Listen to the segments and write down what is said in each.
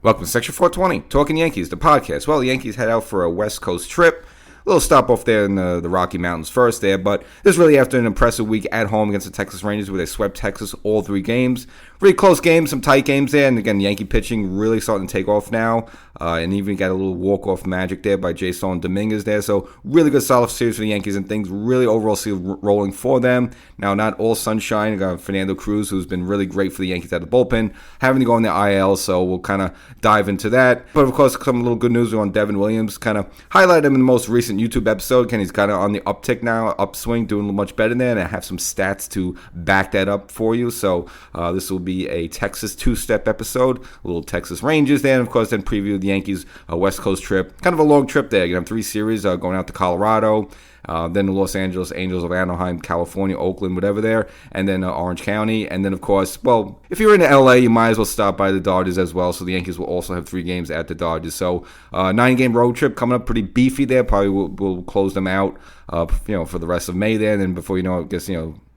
Welcome to Section 420, Talkin Yankees, the podcast. Well, the Yankees head out for a West Coast trip. A little stop off there in the Rocky Mountains first there, but this is really after an impressive week at home against the Texas Rangers where they swept Texas all three games. Really close games, some tight games there, and again, Yankee pitching really starting to take off now, and even got a little walk-off magic there by Jason Dominguez there, so really good solid series for the Yankees, and things really overall see rolling for them. Now, not all sunshine. You got Fernando Cruz, who's been really great for the Yankees out of the bullpen, having to go in the IL, so we'll kind of dive into that. But of course, some little good news on Devin Williams, kind of highlighted him in the most recent YouTube episode. Again, he's kind of on the uptick now, upswing, doing much better there, and I have some stats to back that up for you, so this will be a Texas two-step episode, a little Texas Rangers there, and of course then preview the Yankees West Coast trip. Kind of a long trip there. You have three series going out to Colorado, then the Los Angeles Angels of Anaheim, California, Oakland, whatever there, and then Orange County, and then of course, well, if you're in LA, you might as well stop by the Dodgers as well, so the Yankees will also have 3 games at the Dodgers. So 9-game road trip coming up pretty beefy there. Probably we'll close them out for the rest of May there, and then before you know it, I guess,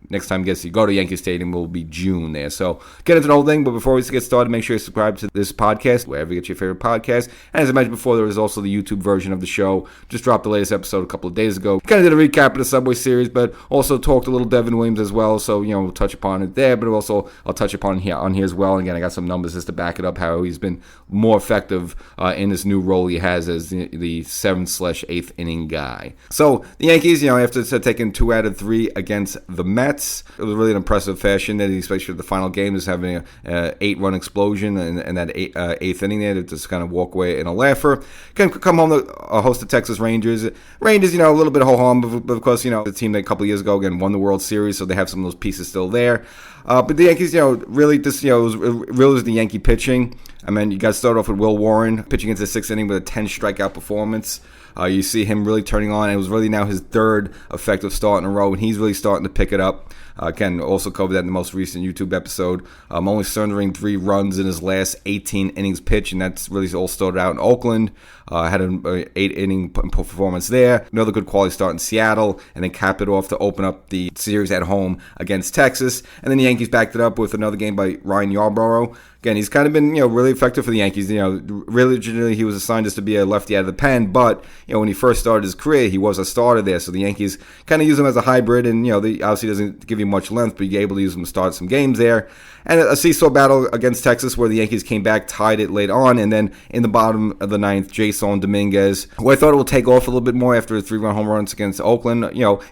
next time you go to Yankee Stadium will be June there. So get into the whole thing, but before we get started, make sure you subscribe to this podcast, wherever you get your favorite podcast. And as I mentioned before, there is also the YouTube version of the show. Just dropped the latest episode a couple of days ago. Kind of did a recap of the Subway Series, but also talked a little Devin Williams as well. So, we'll touch upon it there, but also I'll touch upon here as well. And again, I got some numbers just to back it up, how he's been more effective in this new role he has as the 7th/8th inning guy. So the Yankees, after taking 2 out of 3 against the Mets, it was really an impressive fashion, that especially the final game is having an 8-run explosion and that 8th inning there to just kind of walk away in a laugher. Can come home to host the Texas Rangers. Rangers, a little bit of ho-hum, but of course, the team that a couple years ago again won the World Series, so they have some of those pieces still there. But the Yankees, really this, it was really the Yankee pitching. I mean, you got to start off with Will Warren pitching into the 6th inning with a 10 strikeout performance. You see him really turning on. It was really now his 3rd effective start in a row, and he's really starting to pick it up. Again, also covered that in the most recent YouTube episode. Only surrendering 3 runs in his last 18 innings pitched, and that's really all started out in Oakland. Had an 8-inning performance there. Another good quality start in Seattle, and then capped it off to open up the series at home against Texas. And then the Yankees backed it up with another game by Ryan Yarbrough. Again, he's kind of been, really effective for the Yankees. Really, originally he was assigned just to be a lefty out of the pen, but, when he first started his career, he was a starter there. So the Yankees kind of use him as a hybrid, and, they obviously doesn't give you much length, but you're able to use him to start some games there. And a seesaw battle against Texas where the Yankees came back, tied it late on, and then in the bottom of the 9th, Jason Dominguez, who I thought will take off a little bit more after his 3-run home runs against Oakland.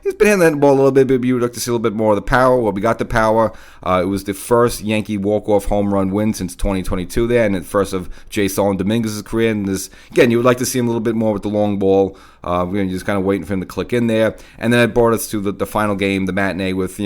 He's been hitting that ball a little bit, but you would like to see a little bit more of the power. Well, we got the power. It was the first Yankee walk-off home run win since 2022 there, and the first of Jason Dominguez's career. And this, again, you would like to see him a little bit more with the long ball. We're just kind of waiting for him to click in there. And then it brought us to the final game, the matinee, with,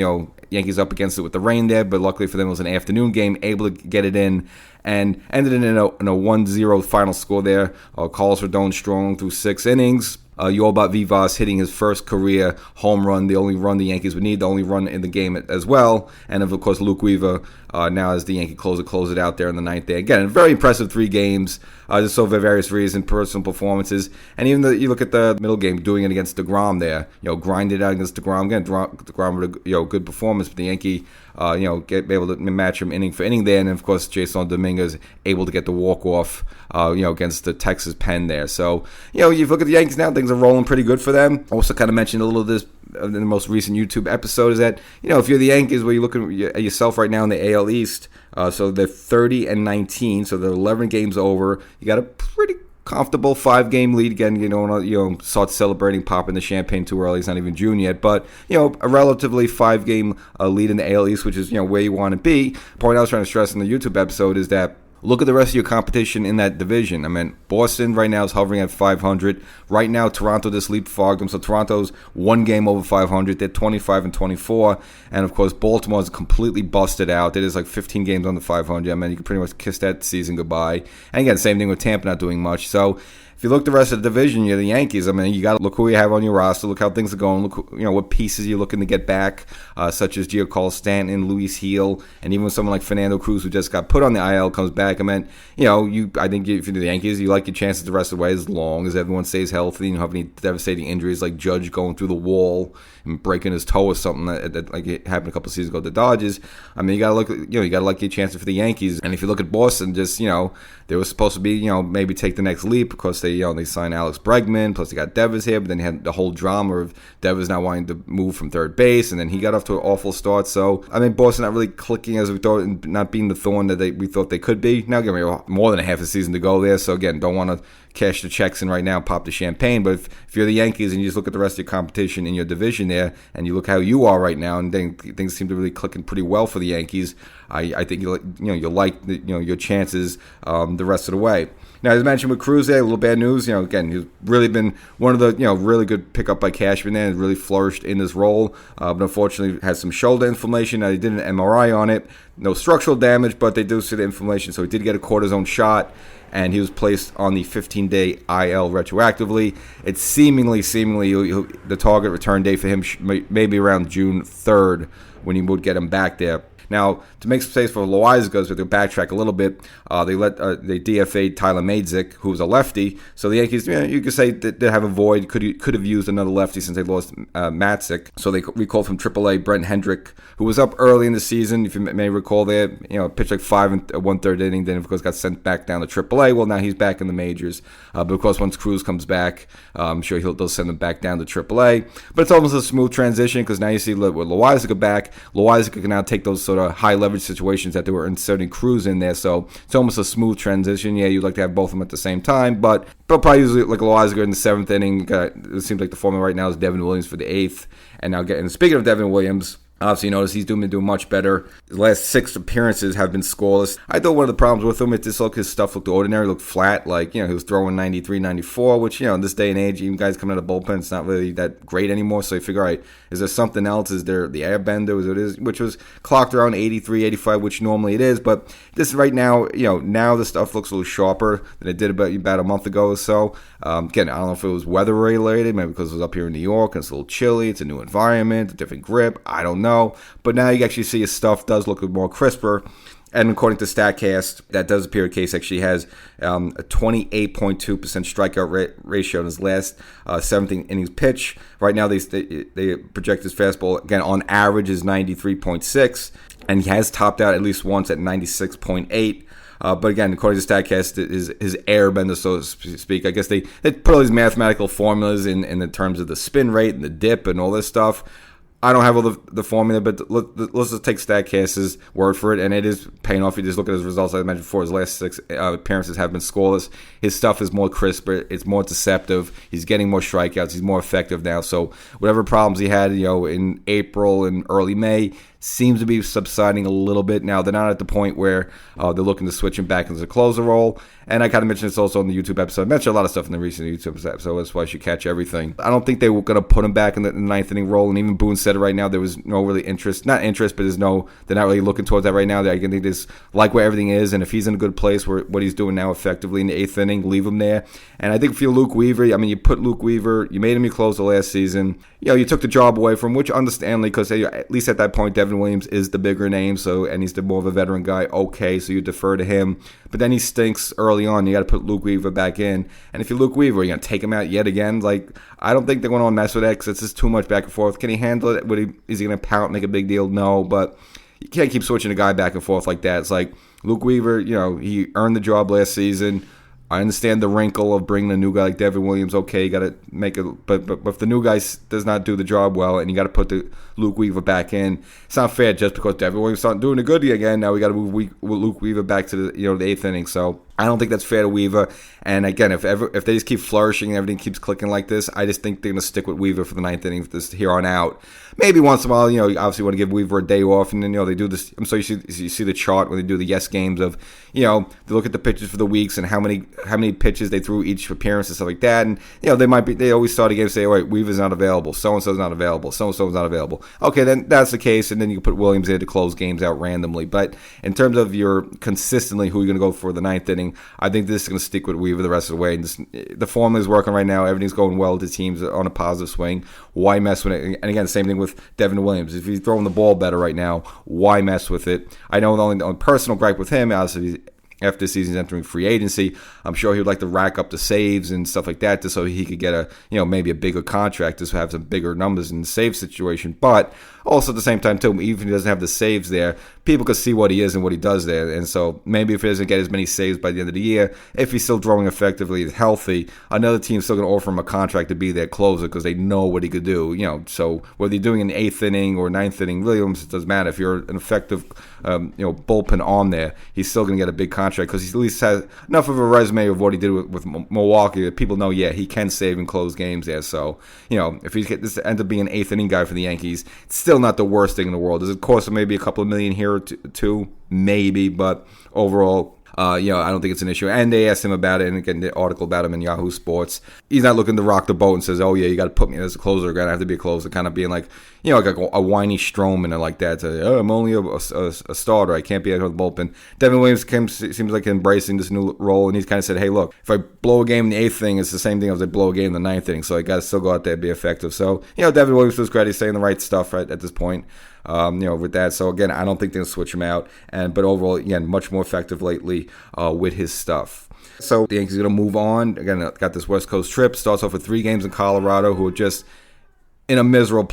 Yankees up against it with the rain there, but luckily for them it was an afternoon game, able to get it in, and ended in a 1-0 final score there. Carlos Rodon strong through 6 innings. Yoelbart Vivas hitting his first career home run, the only run the Yankees would need, the only run in the game as well. And of course, Luke Weaver now as the Yankee close it out there in the 9th day. Again, very impressive 3 games, just for various reasons, personal performances. And even you look at the middle game, doing it against DeGrom there, grinded out against DeGrom. Again, DeGrom with a good performance, but the Yankee, be able to match him inning for inning there. And then, of course, Jason Dominguez able to get the walk-off, against the Texas pen there. So, you look at the Yankees now, things are rolling pretty good for them. Also kind of mentioned a little of this in the most recent YouTube episode is that, if you're the Yankees, where you're looking at yourself right now in the AL East, so they're 30-19, so they're 11 games over. You got a pretty comfortable 5-game lead. Again, start celebrating, popping the champagne too early. It's not even June yet, but a relatively 5-game lead in the AL East, which is where you want to be. Point I was trying to stress in the YouTube episode is that look at the rest of your competition in that division. I mean, Boston right now is hovering at 500. Right now, Toronto just leapfrogged them. So Toronto's 1 game over 500. They're 25-24. And, of course, Baltimore is completely busted out. It is like 15 games under 500. I mean, you can pretty much kiss that season goodbye. And, again, same thing with Tampa not doing much. So, if you look the rest of the division, you're the Yankees. I mean, you got to look who you have on your roster, look how things are going, look what pieces you're looking to get back, such as Giancarlo Stanton, Luis Heel, and even someone like Fernando Cruz, who just got put on the IL, comes back. I mean, I think if you're the Yankees, you like your chances the rest of the way as long as everyone stays healthy. You don't have any devastating injuries like Judge going through the wall and breaking his toe or something that like it happened a couple of seasons ago to the Dodgers. I mean, you got to look, you got to like your chances for the Yankees. And if you look at Boston, just they were supposed to be, maybe take the next leap because they signed Alex Bregman, plus they got Devers here, but then you had the whole drama of Devers not wanting to move from third base, and then he got off to an awful start. So, I mean, Boston not really clicking as we thought, and not being the thorn that we thought they could be. Now, give me more than a half a season to go there, so again, don't want to cash the checks in right now, pop the champagne, but if you're the Yankees and you just look at the rest of your competition in your division there, and you look how you are right now, and then things seem to really clicking pretty well for the Yankees, I think you like your chances the rest of the way. Now, as mentioned with Cruz there, a little bad news. Again, he's really been one of the really good pickup by Cashman there, and really flourished in this role. But unfortunately, has some shoulder inflammation. Now, they did an MRI on it, no structural damage, but they do see the inflammation. So he did get a cortisone shot, and he was placed on the 15-day IL retroactively. It's seemingly the target return date for him maybe around June 3rd when he would get him back there. Now, to make space for Loizaga, so to backtrack a little bit, they DFA'd Tyler Matzek, who was a lefty. So the Yankees, you could say that they have a void. Could have used another lefty since they lost Matzek. So they recalled from AAA Brent Hendrick, who was up early in the season. If you may recall, there, pitched like 5 1/3 inning. Then of course got sent back down to AAA. Well, now he's back in the majors. But of course, once Cruz comes back, I'm sure they'll send him back down to AAA. But it's almost a smooth transition because now you see with Loizaga back, Loizaga can now take those sort of high leverage situations that they were inserting Cruz in there, so it's almost a smooth transition. Yeah, you'd like to have both of them at the same time, but probably usually like Loizaga in the 7th inning. It seems like the formula right now is Devin Williams for the 8th, and now speaking of Devin Williams, obviously, you notice he's been doing much better. His last 6 appearances have been scoreless. I thought one of the problems with him is his stuff looked ordinary, looked flat. Like, he was throwing 93, 94, which, in this day and age, even guys coming out of the bullpen, it's not really that great anymore. So you figure, all right, is there something else? Is there the air bender, which was clocked around 83, 85, which normally it is. But this right now, now the stuff looks a little sharper than it did about a month ago or so. Again, I don't know if it was weather related, maybe because it was up here in New York and it's a little chilly. It's a new environment, a different grip. I don't know. But now you actually see his stuff does look more crisper. And according to StatCast, that does appear the case. Actually has a 28.2% strikeout ratio in his last 17 innings pitch. Right now, they project his fastball, again, on average is 93.6. And he has topped out at least once at 96.8. But again, according to StatCast, his air bender, so to speak, I guess they put all these mathematical formulas in the terms of the spin rate and the dip and all this stuff. I don't have all the formula, but let's just take StatCast's word for it, and it is paying off. You just look at his results, like I mentioned before, his last 6 appearances have been scoreless. His stuff is more crisper, it's more deceptive. He's getting more strikeouts. He's more effective now. So whatever problems he had, in April and early May, seems to be subsiding a little bit. Now, they're not at the point where they're looking to switch him back into the closer role. And I kind of mentioned this also on the YouTube episode. I mentioned a lot of stuff in the recent YouTube episode, so that's why I should catch everything. I don't think they were going to put him back in the 9th inning role. And even Boone said it right now, there was no really interest. Not interest, but they're not really looking towards that right now. I think they just like where everything is. And if he's in a good place, where what he's doing now effectively in the 8th inning, leave him there. And I think if you're Luke Weaver, you put Luke Weaver, you made him your closer last season. You took the job away from him, which understandably, because at least at that point, Devin Williams is the bigger name, and he's the more of a veteran guy. Okay, so you defer to him. But then he stinks early on. You got to put Luke Weaver back in. And if you're Luke Weaver, you're going to take him out yet again. I don't think they're going to mess with that because it's just too much back and forth. Can he handle it? Is he going to pout, make a big deal? No, but you can't keep switching a guy back and forth like that. It's like Luke Weaver, he earned the job last season. I understand the wrinkle of bringing a new guy like Devin Williams. Okay, you got to make it, but if the new guy does not do the job well, and you got to put the Luke Weaver back in, it's not fair just because Devin Williams started doing it good again. Now we got to move Luke Weaver back to the 8th inning. So I don't think that's fair to Weaver. And again, if they just keep flourishing and everything keeps clicking like this, I just think they're going to stick with Weaver for the 9th inning this here on out. Maybe once in a while, you obviously want to give Weaver a day off, and then they do this. I'm sorry, you see the chart when they do the yes games of, they look at the pitches for the weeks and how many pitches they threw each appearance and stuff like that. And they always start a game and say, all right, Weaver's not available, so and so's not available, so and so's not available. Okay, then that's the case, and then you can put Williams in to close games out randomly. But in terms of your consistently who you're going to go for the 9th inning, inning. I think this is going to stick with Weaver the rest of the way. And the formula is working right now. Everything's going well. The team's on a positive swing. Why mess with it? And again, same thing with Devin Williams. If he's throwing the ball better right now, why mess with it? I know the only personal gripe with him, obviously, after the season's entering free agency, I'm sure he would like to rack up the saves and stuff like that just so he could get maybe a bigger contract, just to have some bigger numbers in the save situation. But also at the same time, too, even if he doesn't have the saves there, people could see what he is and what he does there. And so maybe if he doesn't get as many saves by the end of the year, if he's still throwing effectively, healthy, another team's still going to offer him a contract to be their closer because they know what he could do. So whether you're doing an 8th inning or 9th inning, really almost doesn't matter. If you're an effective bullpen arm there, he's still going to get a big contract because he at least has enough of a resume of what he did with Milwaukee that people know, he can save and close games there. So, if he this ends up being an 8th inning guy for the Yankees, it's still not the worst thing in the world. Does it cost him maybe a couple of million here or two? Maybe, but overall, I don't think it's an issue. And they asked him about it, and again, the article about him in Yahoo Sports. He's not looking to rock the boat and says, "Oh yeah, you got to put me as a closer. I'm gonna have to be a closer." Kind of being like, like a whiny Stroman or like that. So, I'm only a starter. I can't be out of the bullpen. Devin Williams seems like embracing this new role, and he's kind of said, "Hey, look, if I blow a game in the 8th inning, it's the same thing as I blow a game in the 9th inning. So I got to still go out there and be effective." So, Devin Williams was great. He's saying the right stuff right at this point. With that. So again, I don't think they'll switch him out. But overall, again, much more effective lately with his stuff. So the Yankees are going to move on. Again, got this West Coast trip. Starts off with 3 games in Colorado, who are just in a miserable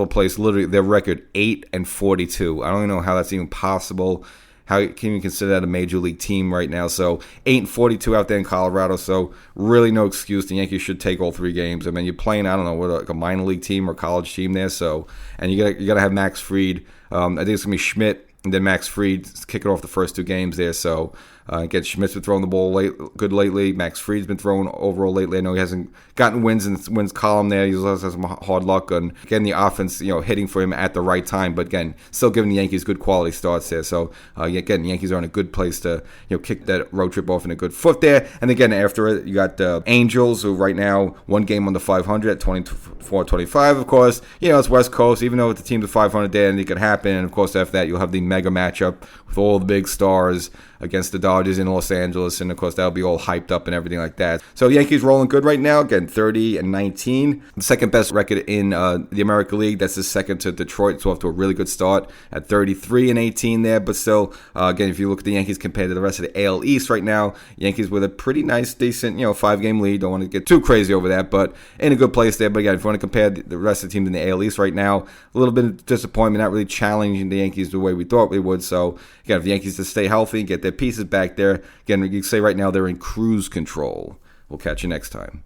place. Literally, their record 8-42. I don't even know how that's even possible. How can you consider that a major league team right now? So 8-42 out there in Colorado. So really no excuse. The Yankees should take all 3 games. I mean, you're playing, I don't know, like a minor league team or college team there. So, and you gotta have Max Fried. I think it's gonna be Schmidt and then Max Fried kicking off the first 2 games there. So again, Schmidt's been throwing the ball good lately. Max Fried's been throwing overall lately. I know he hasn't gotten wins in the wins column there. He also has some hard luck on getting the offense, hitting for him at the right time. But again, still giving the Yankees good quality starts there. So again, the Yankees are in a good place to kick that road trip off in a good foot there. And again, after it, you got the Angels, who right now 1 game on the 500 at 24-25. Of course, it's West Coast. Even though the team's at 500 there, and it could happen. And of course, after that, you'll have the mega matchup with all the big stars against the Dodgers in Los Angeles, and of course that'll be all hyped up and everything like that. So the Yankees rolling good right now. Again, 30-19, the second best record in the American League. That's the second to Detroit. It's off to a really good start at 33-18 there. But still, again, if you look at the Yankees compared to the rest of the AL East right now, Yankees with a pretty nice, decent, 5-game lead. Don't want to get too crazy over that, but in a good place there. But again, if you want to compare the rest of the teams in the AL East right now, a little bit of disappointment, not really challenging the Yankees the way we thought we would. So again, if the Yankees to stay healthy, get their pieces back there, again, you can say right now they're in cruise control. We'll catch you next time.